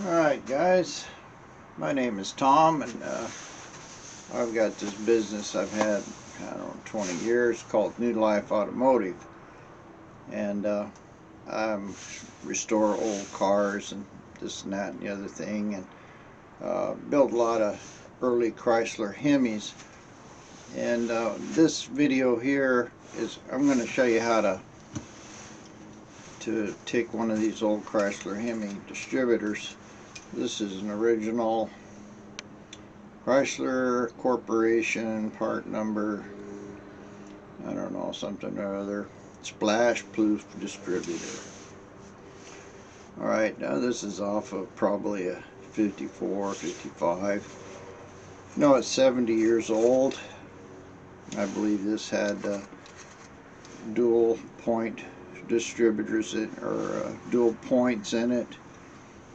Alright guys, my name is Tom, and I've got this business I've had, I don't know, 20 years called New Life Automotive, and I restore old cars and this and that and the other thing, and build a lot of early Chrysler Hemis. And this video here is I'm going to show you how to take one of these old Chrysler Hemi distributors. This is an original Chrysler Corporation part number, I don't know, something or other, splash proof distributor. Alright, now this is off of probably a 54, 55. No, it's 70 years old. I believe this had dual point distributors or dual points in it.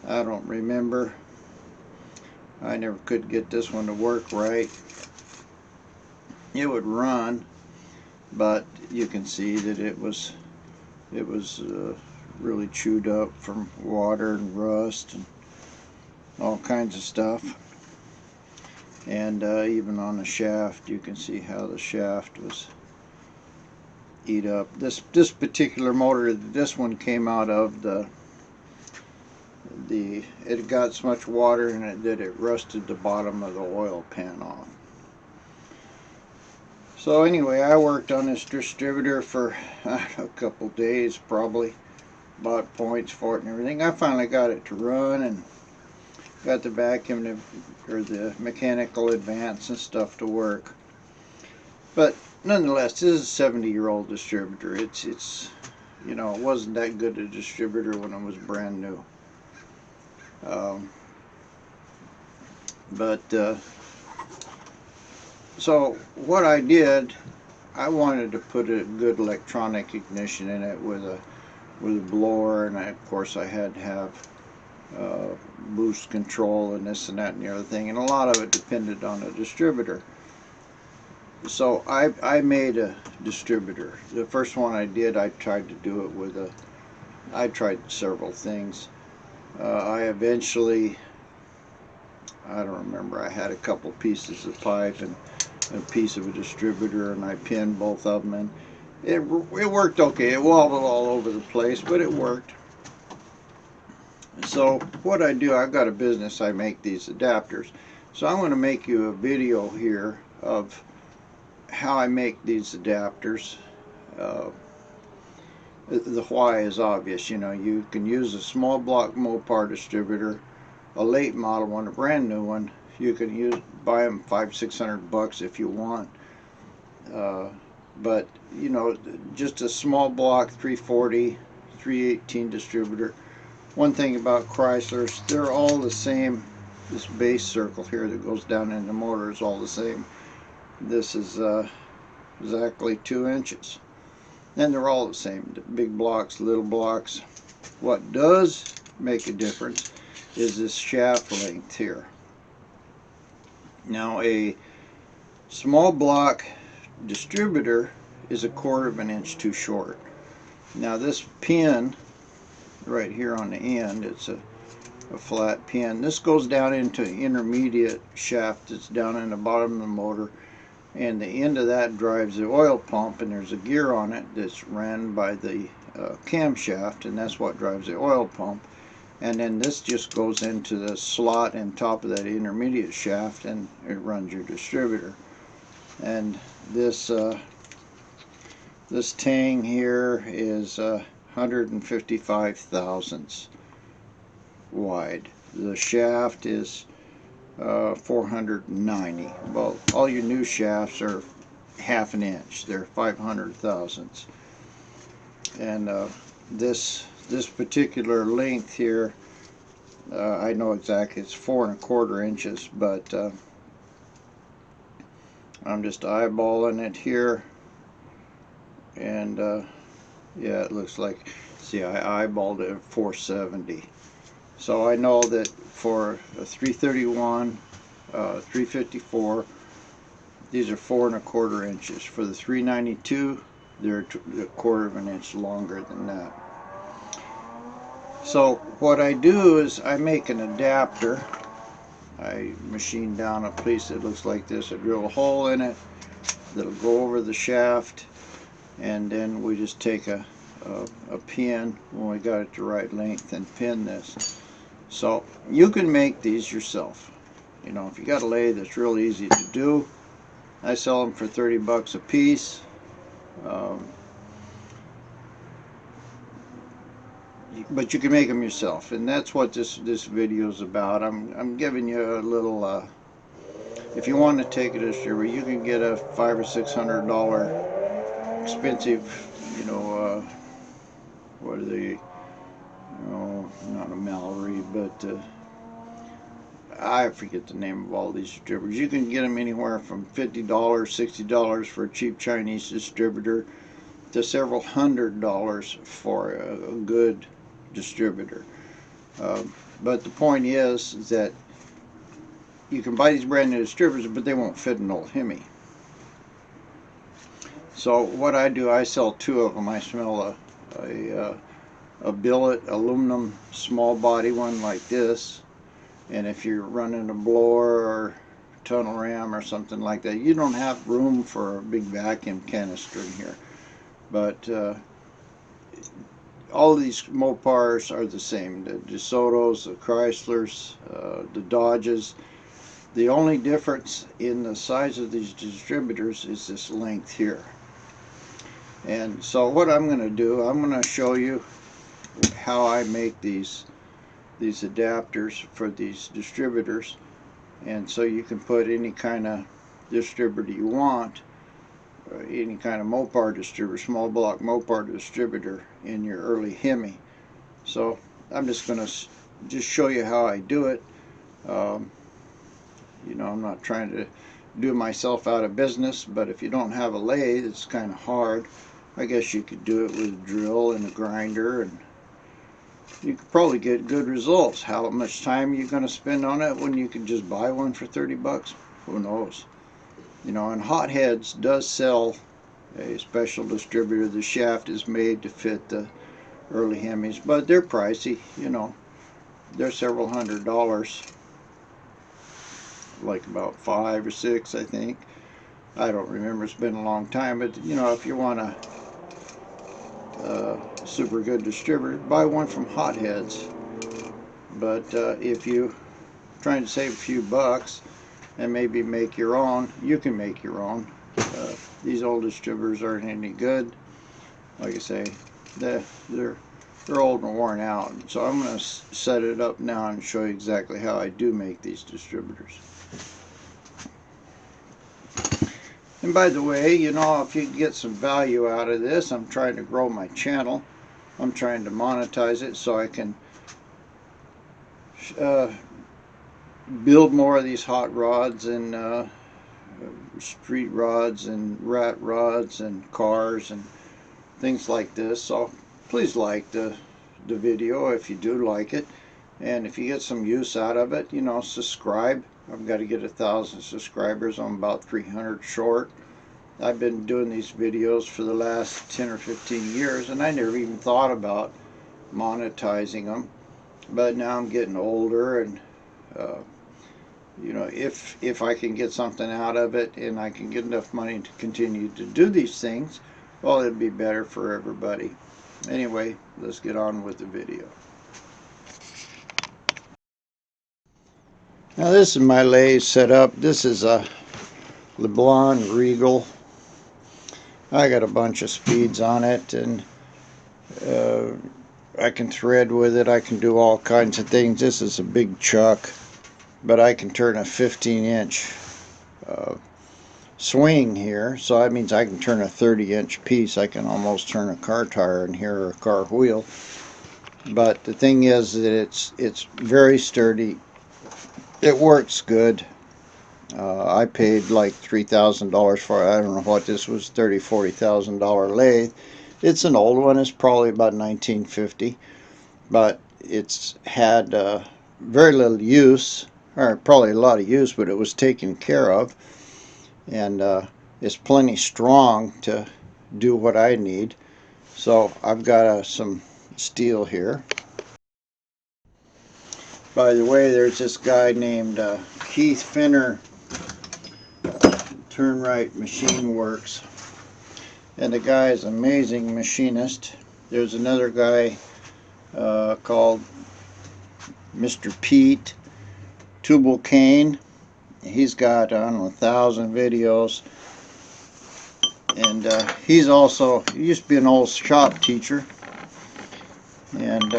I don't remember. I never could get this one to work right. It would run, but you can see that it was really chewed up from water and rust and all kinds of stuff. And even on the shaft, you can see how the shaft was eat up. This particular motor, this one came out of it got so much water in it that it rusted the bottom of the oil pan off. So anyway, I worked on this distributor for a couple days, probably bought points for it and everything. I finally got it to run and got the vacuum or the mechanical advance and stuff to work. But nonetheless, this is a 70-year-old distributor. It's you know, it wasn't that good a distributor when it was brand new. So what I did, I wanted to put a good electronic ignition in it with a blower, and of course I had to have boost control and this and that and the other thing, and a lot of it depended on the distributor. So I made a distributor. The first one I did, I tried to do it with I tried several things. I eventually, I don't remember, I had a couple pieces of pipe and a piece of a distributor, and I pinned both of them, and it worked okay. It wobbled all over the place, but it worked. So what I do, I've got a business, I make these adapters. So I'm going to make you a video here of how I make these adapters. The why is obvious. You know, you can use a small block Mopar distributor, a late model one, a brand new one. You can buy them $500-600 if you want. But you know, just a small block 340, 318 distributor. One thing about Chryslers, they're all the same. This base circle here that goes down in the motor is all the same. This is exactly 2 inches. And they're all the same, the big blocks, little blocks. What does make a difference is this shaft length here. Now a small block distributor is 1/4 of an inch too short. Now this pin right here on the end, it's a flat pin. This goes down into an intermediate shaft that's down in the bottom of the motor, and the end of that drives the oil pump, and there's a gear on it that's ran by the camshaft, and that's what drives the oil pump. And then this just goes into the slot on top of that intermediate shaft, and it runs your distributor. And this tang here is 155 thousandths wide. The shaft is 490. Well, all your new shafts are 1/2 inch. They're 500 thousandths. And this particular length here, I know exactly, it's 4 1/4 inches, but I'm just eyeballing it here, and yeah, it looks like, see, I eyeballed it at 470. So I know that for a 331, 354, these are 4 1/4 inches. For the 392, they're 1/4 of an inch longer than that. So what I do is I make an adapter. I machine down a piece that looks like this. I drill a hole in it that'll go over the shaft, and then we just take a pin when we got it the right length and pin this. So you can make these yourself. You know, if you got a lathe, it's real easy to do. I sell them for 30 bucks a piece. But you can make them yourself, and that's what this video is about. I'm giving you a little. If you want to take a distributor, you can get a $500 or $600 expensive. You know, what are they? Oh, not a Mallory, but I forget the name of all these distributors. You can get them anywhere from $50, $60 for a cheap Chinese distributor to several $100s for a good distributor. But the point is that you can buy these brand new distributors, but they won't fit an old hemi. So what I do, I sell two of them. I sell a billet aluminum small body one like this, and if you're running a blower or tunnel ram or something like that, you don't have room for a big vacuum canister in here. But all these Mopars are the same. The DeSotos, the Chryslers, the Dodges. The only difference in the size of these distributors is this length here. And so what I'm going to do, I'm going to show you how I make these adapters for these distributors. And so you can put any kind of distributor you want, any kind of Mopar distributor, small block Mopar distributor in your early hemi. So I'm just going to just show you how I do it. You know, I'm not trying to do myself out of business, but if you don't have a lathe, it's kind of hard. I guess you could do it with a drill and a grinder, and you could probably get good results. How much time are you going to spend on it when you can just buy one for 30 bucks? Who knows? You know, and Hotheads does sell a special distributor. The shaft is made to fit the early Hemis, but they're pricey. You know, they're several $100s, like about 5 or 6, I think. I don't remember, it's been a long time, but you know, if you want a super good distributor, buy one from Hotheads. But if you're trying to save a few bucks and maybe make your own, you can make your own. These old distributors aren't any good. Like I say, they're old and worn out. So I'm going to set it up now and show you exactly how I do make these distributors. And by the way, you know, if you get some value out of this, I'm trying to grow my channel. I'm trying to monetize it so I can build more of these hot rods and street rods and rat rods and cars and things like this. So please like the video if you do like it, and if you get some use out of it, you know, subscribe. I've got to get 1,000 subscribers. I'm about 300 short. I've been doing these videos for the last 10 or 15 years, and I never even thought about monetizing them. But now I'm getting older, and you know, if I can get something out of it and I can get enough money to continue to do these things, well, it'd be better for everybody. Anyway, let's get on with the video. Now this is my lathe set up. This is a LeBlanc Regal. I got a bunch of speeds on it, and I can thread with it. I can do all kinds of things. This is a big chuck, but I can turn a 15-inch swing here, so that means I can turn a 30-inch piece. I can almost turn a car tire in here or a car wheel. But the thing is that it's very sturdy. It works good. I paid like $3,000 for it. I don't know what this was, $30,000, $40,000 lathe. It's an old one. It's probably about 1950, but it's had very little use, or probably a lot of use, but it was taken care of, and it's plenty strong to do what I need. So I've got some steel here. By the way, there's this guy named Keith Finner, Turn Right Machine Works, and the guy is an amazing machinist. There's another guy called Mr. Pete Tubal Cane. He's got, I don't know, 1,000 videos, and he used to be an old shop teacher, and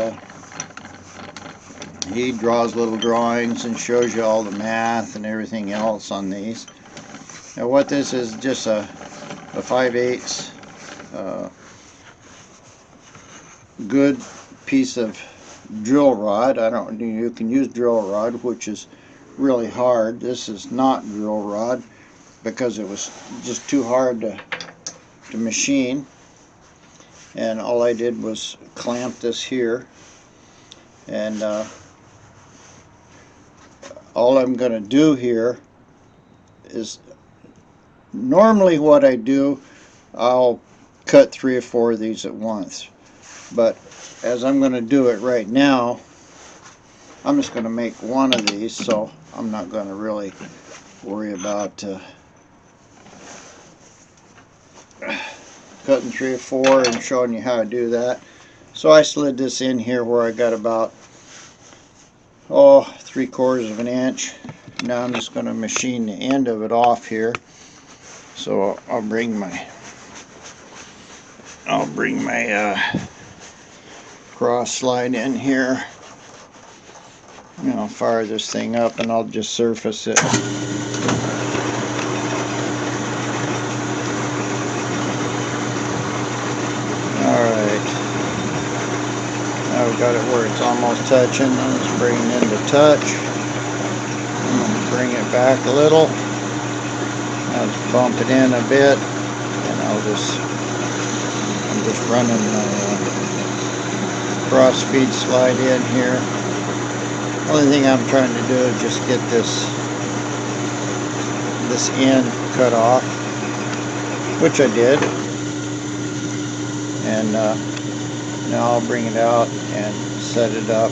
he draws little drawings and shows you all the math and everything else on these. Now what this is, just a 5/8 good piece of drill rod. You can use drill rod, which is really hard. This is not drill rod because it was just too hard to machine, and all I did was clamp this here, and all I'm going to do here is, normally what I do, I'll cut 3 or 4 of these at once, but as I'm going to do it right now, I'm just going to make one of these, so I'm not going to really worry about cutting 3 or 4 and showing you how to do that. So I slid this in here where I got about 3/4 of an inch. Now I'm just going to machine the end of it off here. So I'll bring my cross slide in here. I'll fire this thing up and I'll just surface it. Alright, now we've got it where it's almost touching. I'm just bringing it into touch. I'm going to bring it back a little. I'll just bump it in a bit, and I'm just running my cross feed slide in here. Only thing I'm trying to do is just get this end cut off, which I did, and now I'll bring it out and set it up,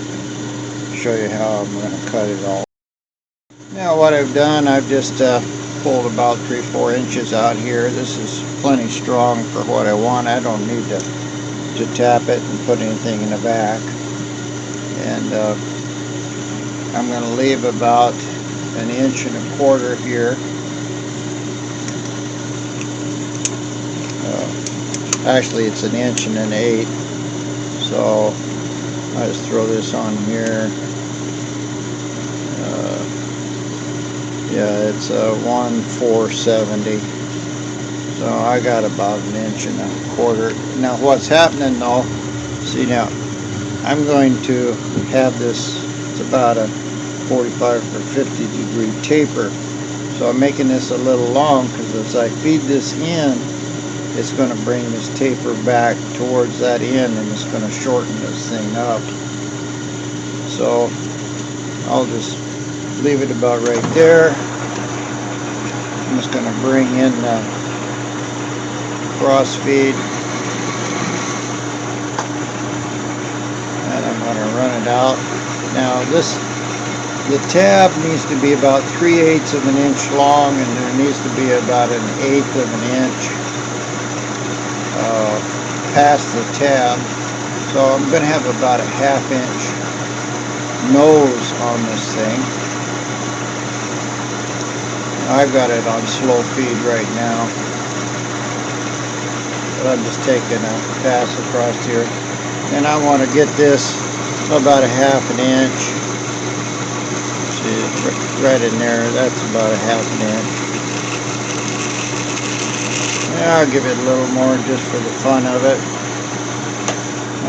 show you how I'm going to cut it all. Now what I've done, I've just pulled about 3-4 inches out here. This is plenty strong for what I want. I don't need to tap it and put anything in the back, and I'm going to leave about 1.25 inches here. Actually it's 1 1/8 inches, so I just throw this on here. Yeah, it's 1/470, so I got about 1.25 inches. Now what's happening though, see, now I'm going to have this, it's about a 45 or 50 degree taper, so I'm making this a little long because as I feed this in, it's going to bring this taper back towards that end, and it's going to shorten this thing up. So I'll just leave it about right there. I'm just going to bring in the cross feed, and I'm going to run it out. Now the tab needs to be about 3/8 of an inch long, and there needs to be about 1/8 of an inch past the tab. So I'm going to have about a 1/2 inch nose on this thing. I've got it on slow feed right now, but I'm just taking a pass across here, and I want to get this about a 1/2 inch. See, it's right in there. That's about a 1/2 inch. Yeah, I'll give it a little more just for the fun of it.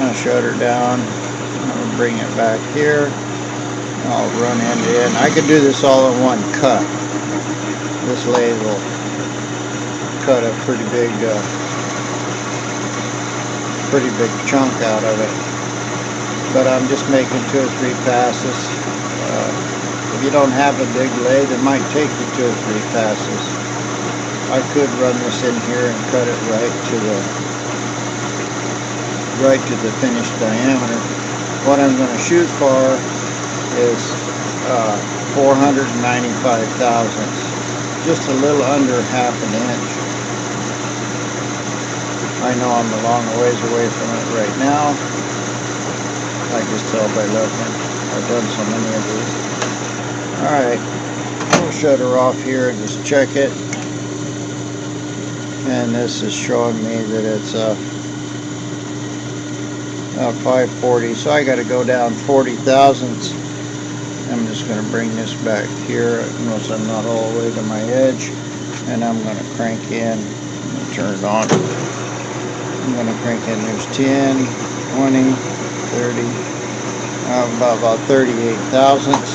I'll shut her down. I'll bring it back here. I'll run end to end. I could do this all in one cut. This lathe will cut a pretty big chunk out of it. But I'm just making 2 or 3 passes. If you don't have a big lathe, it might take you 2 or 3 passes. I could run this in here and cut it right to the finished diameter. What I'm going to shoot for is 495 thousandths, just a little under half an inch. I know I'm a long ways away from it right now. I can just tell by looking. I've done so many of these. Alright, we'll shut her off here and just check it. And this is showing me that it's 540, so I got to go down 40 thousandths. I'm just going to bring this back here. Notice I'm not all the way to my edge, and I'm going to crank in. Turn it on. I'm going to crank in. There's 10, 20, 30, about 38 thousandths.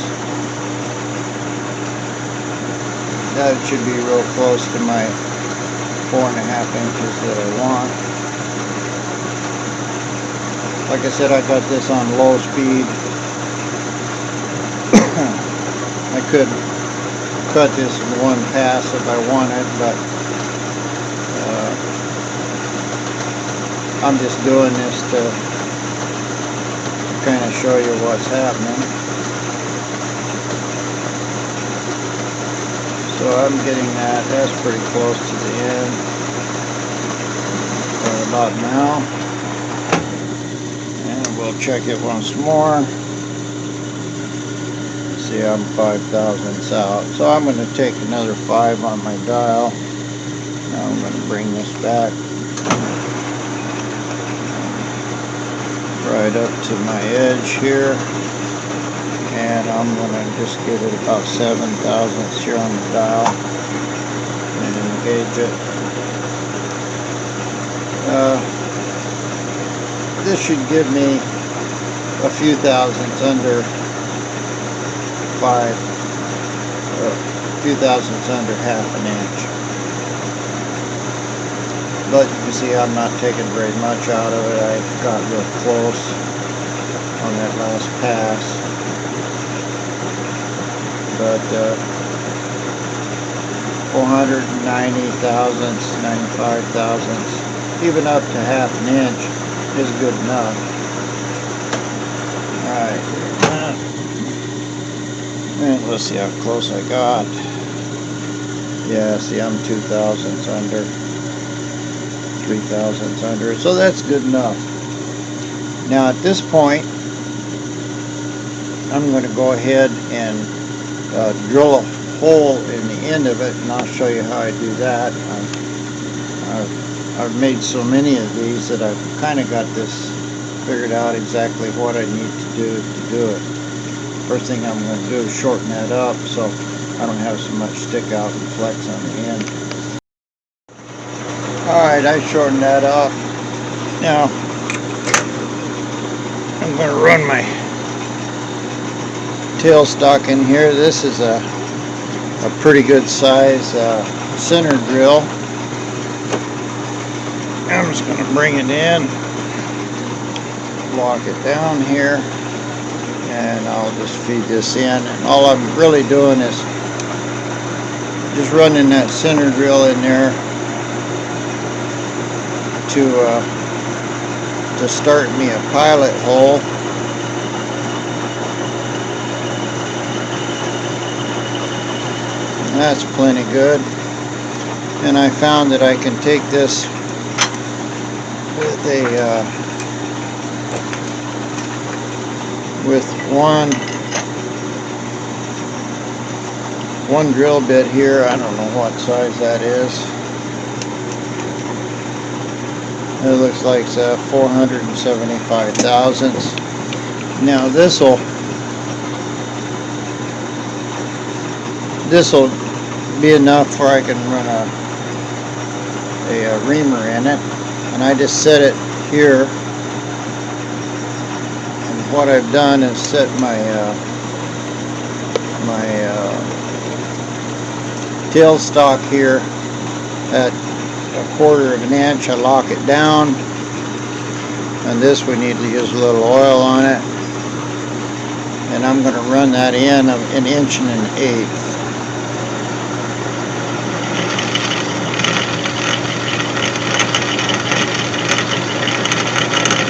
That should be real close to my 4.5 inches that I want. Like I said, I got this on low speed. I could cut this in one pass if I wanted, but I'm just doing this to kind of show you what's happening. So I'm getting that. That's pretty close to the end. Right about now. And we'll check it once more. See, I'm 5 thousandths out. So I'm going to take another 5 on my dial. Now I'm going to bring this back right up to my edge here. And I'm going to just give it about 7 thousandths here on the dial and engage it. This should give me a few thousandths under 5, a few thousandths under half an inch. But you can see I'm not taking very much out of it. I got real close on that last pass. But 490 thousandths, 95 thousandths, even up to half an inch is good enough. Alright, and let's see how close I got. Yeah, see, I'm 2 thousandths under, 3 thousandths under, so that's good enough. Now at this point, I'm going to go ahead and drill a hole in the end of it, and I'll show you how I do that. I've made so many of these that I've kind of got this figured out exactly what I need to do it. First thing I'm going to do is shorten that up so I don't have so much stick out and flex on the end. Alright, I shortened that up. Now I'm going to run my tailstock in here. This is a pretty good size center drill. I'm just going to bring it in, lock it down here, and I'll just feed this in. And all I'm really doing is just running that center drill in there to start me a pilot hole. And that's plenty good. And I found that I can take this with a with one drill bit here. I don't know what size that is. It looks like 475 thousandths. Now this'll be enough where I can run a reamer in it, and I just set it here. And what I've done is set my tailstock here at 1/4 of an inch. I lock it down, and this we need to use a little oil on it, and I'm going to run that in 1 inch and 1/8.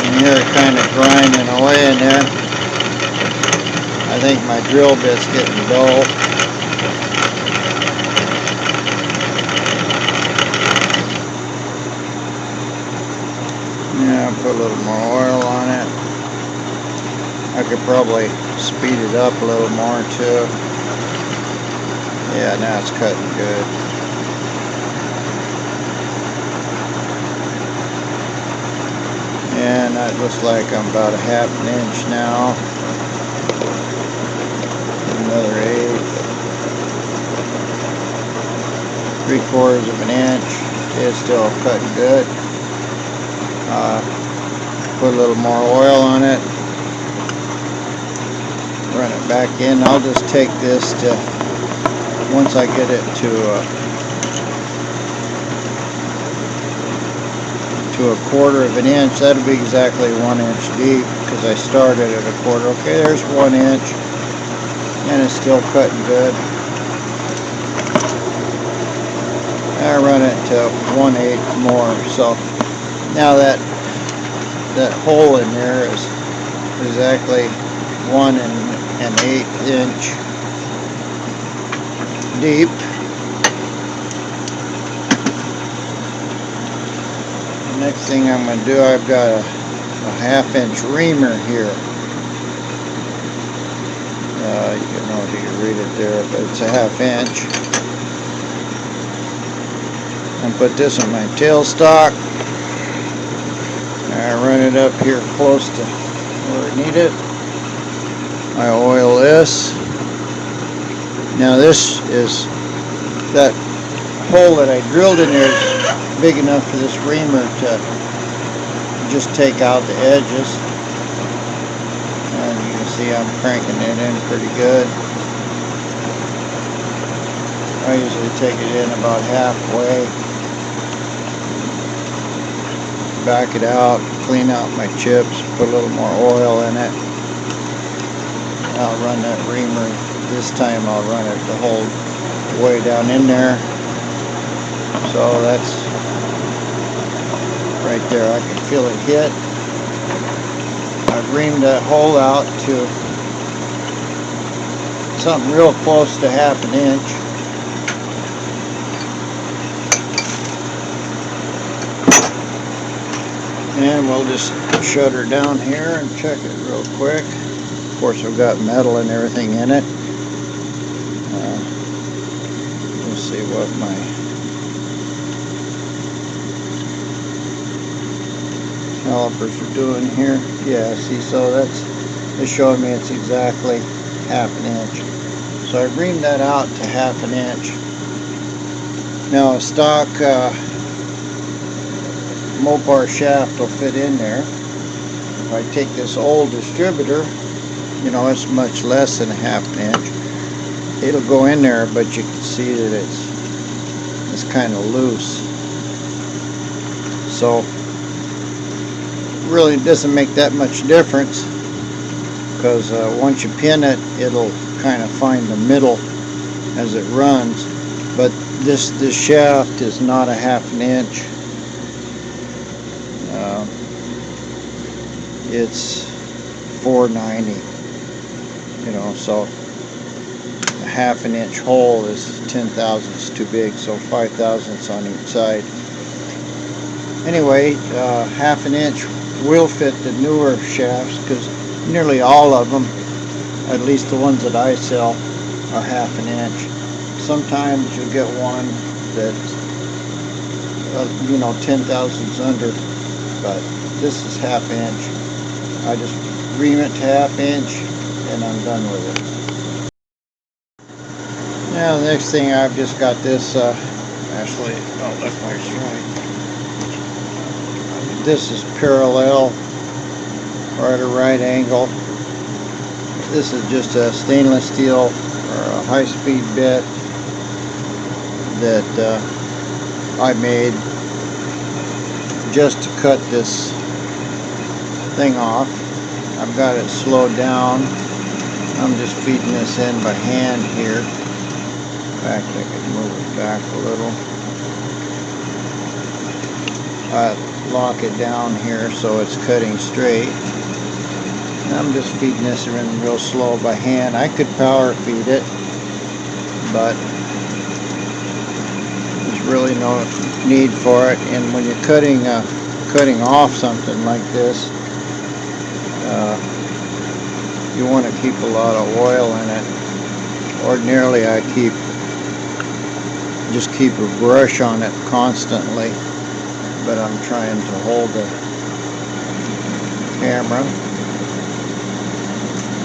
And here it kind of grinding away in there. I I think my drill bit's getting dull. Yeah, put a little more oil on it. I could probably speed it up a little more too. Yeah, now it's cutting good. And that looks like I'm about a half an inch now. Another 1/8. 3/4 of an inch. It's still cutting good. Put a little more oil on it. Run it back in. I'll just take this to, once I get it to a 1/4 of an inch, that'll be exactly 1 inch deep, because I started at a 1/4. Okay, there's 1 inch, and it's still cutting good. I run it to 1/8 more. So now that hole in there is exactly 1 1/8 inch deep. The next thing I'm going to do, I've got a 1/2 inch reamer here. You don't know if you can read it there, but it's a 1/2 inch. And put this on my tailstock. I run it up here close to where I need it. I oil this. Now this is, that hole that I drilled in there is big enough for this reamer to just take out the edges. And you can see I'm cranking it in pretty good. I usually take it in about halfway. Back it out, clean out my chips, put a little more oil in it. I'll run that reamer, this time I'll run it the whole way down in there. So that's right there, I can feel it hit. I've reamed that hole out to something real close to 1/2 inch. And we'll just shut her down here and check it real quick. Of course, I've got metal and everything in it. Let's see what my calipers are doing here. Yeah, see, so it's showing me it's exactly 1/2 inch. So I reamed that out to 1/2 inch. Now a stock Mopar shaft will fit in there. If I take this old distributor, you know, it's much less than a 1/2 inch. It'll go in there, but you can see that it's kind of loose. So really doesn't make that much difference, because once you pin it, it'll kind of find the middle as it runs. But this shaft is not a 1/2 inch. It's 490, you know, so a 1/2 inch hole is 10 thousandths too big, so 5 thousandths on each side. Anyway, 1/2 inch will fit the newer shafts, because nearly all of them, at least the ones that I sell, are 1/2 inch. Sometimes you get one that's you know, 10 thousandths under, but this is 1/2 inch. I just ream it to 1/2 inch and I'm done with it. Now the next thing, I've just got this, actually, oh look, there's right. This is parallel, or at a right angle. This is just a stainless steel or a high-speed bit that I made just to cut this thing off. I've got it slowed down. I'm just feeding this in by hand here. In fact, I can move it back a little. I lock it down here so it's cutting straight. I'm just feeding this in real slow by hand. I could power feed it, but there's really no need for it. And when you're cutting off something like this, you want to keep a lot of oil in it. Ordinarily, I just keep a brush on it constantly, but I'm trying to hold the camera.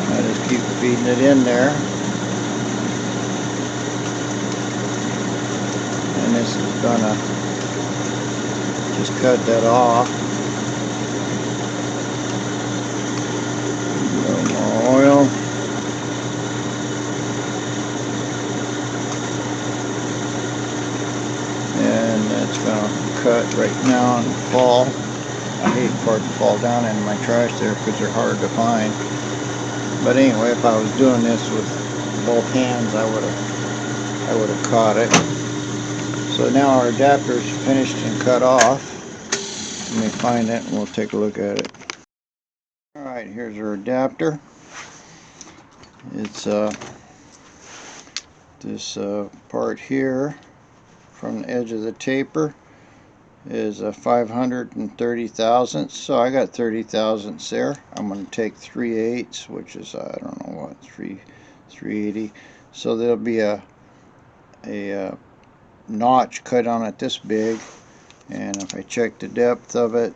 I just keep feeding it in there, and this is gonna just cut that off. A little more oil. And that's gonna cut right now and fall. I hate for it to fall down into my trash there because they're hard to find. But anyway, if I was doing this with both hands, I would have caught it. So now our adapter is finished and cut off. Let me find it and we'll take a look at it. Alright, here's our adapter. It's this part here from the edge of the taper is a 530 thousandths, so I got 30 thousandths there. I'm going to take 3/8, which is I don't know what, 380. So there'll be a notch cut on it this big, and if I check the depth of it,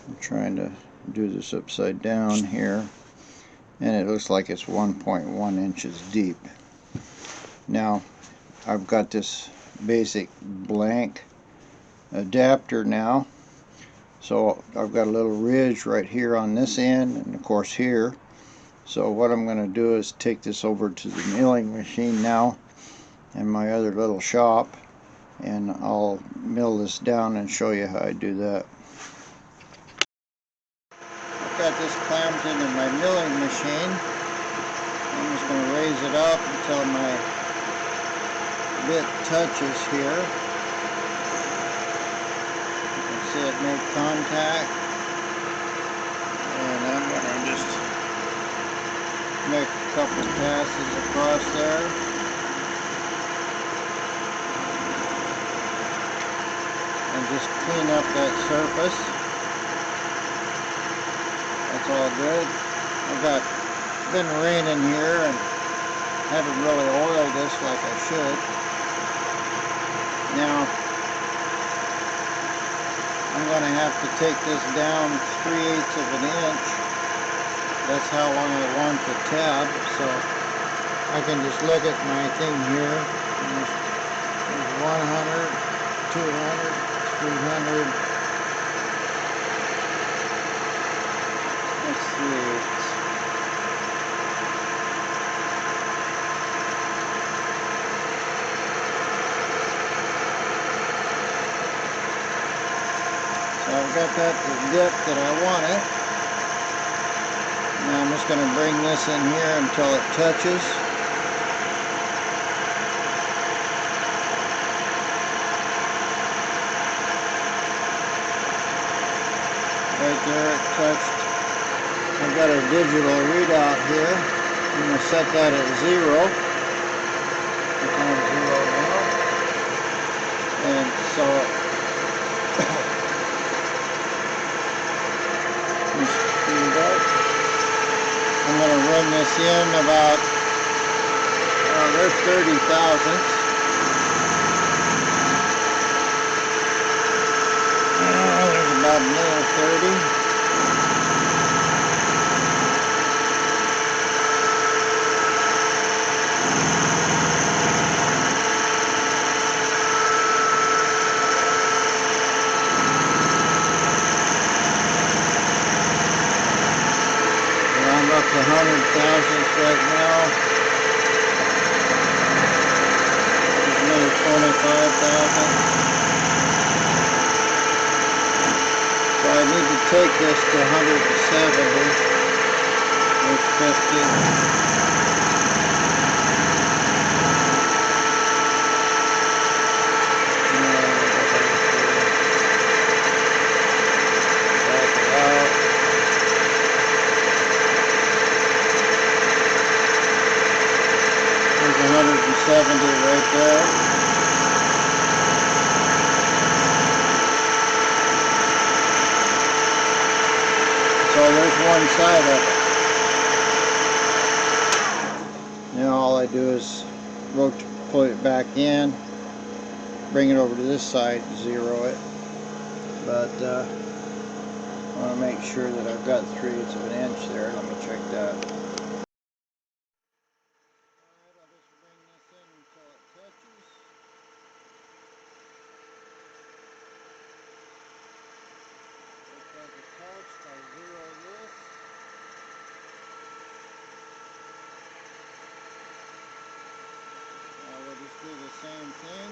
I'm trying to do this upside down here, and it looks like it's 1.1 inches deep. Now I've got this basic blank adapter now, so I've got a little ridge right here on this end and of course here. So what I'm going to do is take this over to the milling machine now in my other little shop, and I'll mill this down and show you how I do that. I've got this clamped into my milling machine. I'm just going to raise it up until my bit touches here. See it make contact, and I'm going to just make a couple passes across there, and just clean up that surface. That's all good. It's been raining here and haven't really oiled this like I should. Now I'm going to have to take this down 3/8 of an inch. That's how long I want the tab, so I can just look at my thing here. There's 100, 200, 300. That's 3/8. I've got that the depth that I want it. Now I'm just going to bring this in here until it touches. Right there it touched. I've got a digital readout here. I'm going to set that at 0. It's on 0 now. And so I'm going to run this in about, there's 30 thousandths. There's about another 30. Up to 100 thousandths right now. There's another 25 thousandths. So I need to take this to 170 with 50. 170 right there. So there's one side of it. Now all I do is put it back in, bring it over to this side, zero it. But I want to make sure that I've got 3/8 of an inch there. Let me check that. Alright, I'll just bring this in until it touches. Looks like it touched. I'll zero this. Now we'll just do the same thing.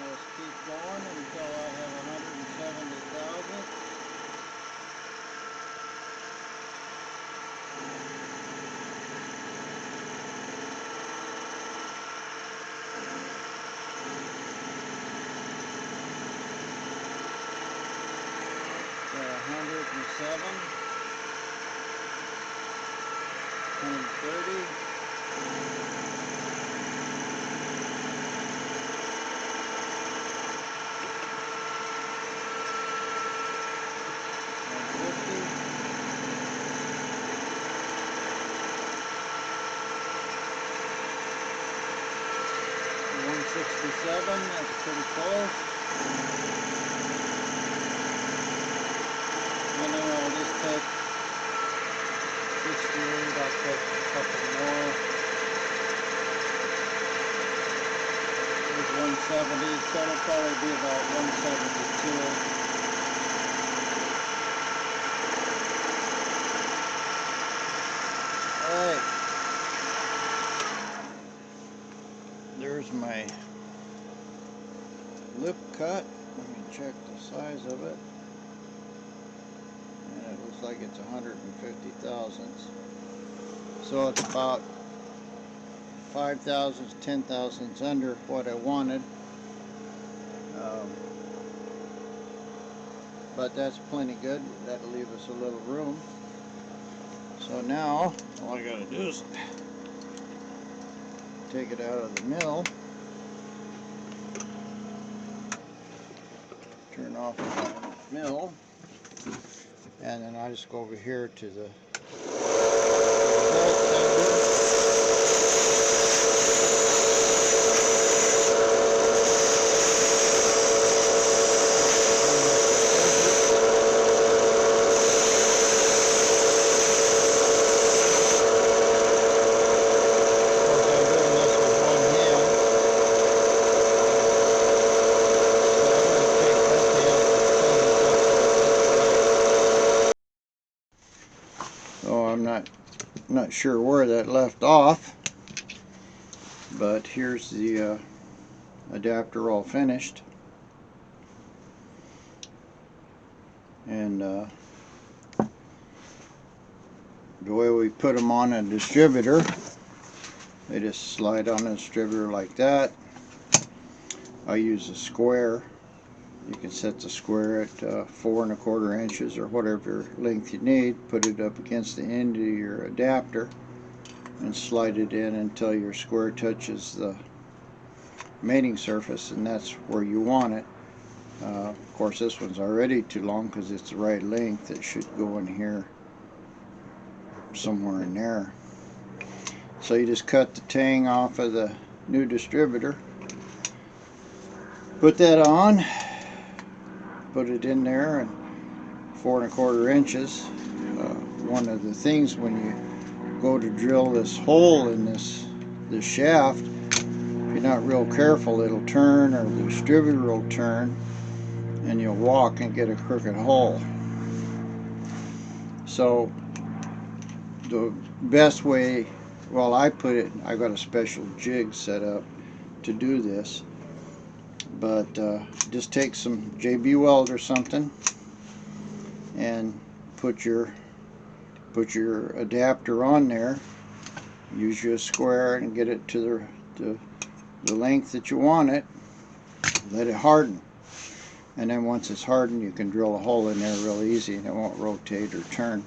Let's keep going until I have 170,000. Got 107, 130. 167, that's pretty close. And then I'll just take 68, I'll take a couple more. There's 170, so it'll probably be about 172. Alright. There's my lip cut. Let me check the size of it. And it looks like it's 150 thousandths. So it's about 5 thousandths, 10 thousandths under what I wanted. But that's plenty good. That'll leave us a little room. So now all I gotta do is take it out of the mill, turn off the mill, and then I just go over here to the bolt tender. I'm not sure where that left off, but here's the adapter all finished, and the way we put them on a distributor, they just slide on a distributor like that. I use a square. You can set the square at 4 1/4 inches or whatever length you need. Put it up against the end of your adapter and slide it in until your square touches the mating surface, and that's where you want it. Of course, this one's already too long because it's the right length. It should go in here somewhere in there. So you just cut the tang off of the new distributor, put that on, put it in there, and 4 1/4 inches. One of the things when you go to drill this hole in this shaft, if you're not real careful, it'll turn, or the distributor will turn, and you'll walk and get a crooked hole. So the best way, well, I put it, I got a special jig set up to do this, but just take some JB Weld or something and put your adapter on there. Use your square and get it to the length that you want it. Let it harden. and then once it's hardened you can drill a hole in there real easy and it won't rotate or turn,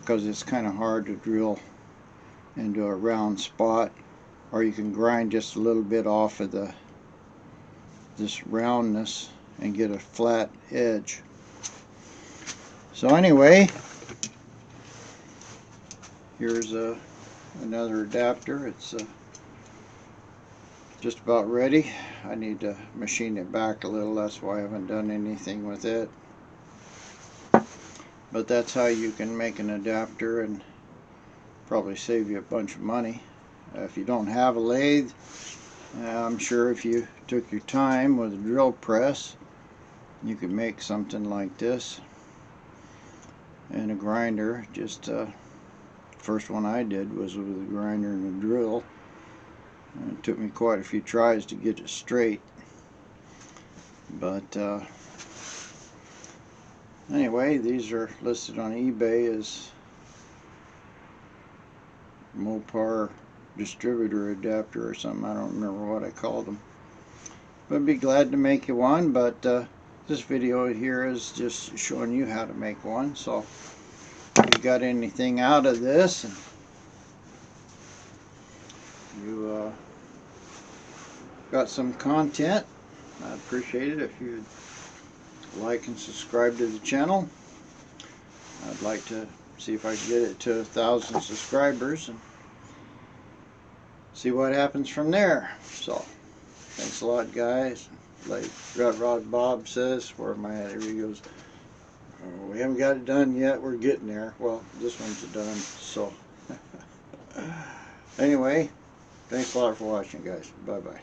because it's kind of hard to drill into a round spot. Or you can grind just a little bit off of this roundness and get a flat edge. So anyway, here's another adapter. It's just about ready. I need to machine it back a little, that's why I haven't done anything with it. But that's how you can make an adapter and probably save you a bunch of money. If you don't have a lathe, I'm sure if you took your time with a drill press, you could make something like this. And a grinder, just first one I did was with a grinder and a drill. And it took me quite a few tries to get it straight. But anyway, these are listed on eBay as Mopar distributor adapter or something. I don't remember what I called them. But I'd be glad to make you one. But this video here is just showing you how to make one. So if you got anything out of this and you got some content, I'd appreciate it if you'd like and subscribe to the channel. I'd like to see if I can get it to 1,000 subscribers and see what happens from there. So thanks a lot, guys. Like Rod Bob says, where am I at? Here he goes, oh, we haven't got it done yet, we're getting there. Well, this one's done. So anyway, thanks a lot for watching, guys. Bye bye.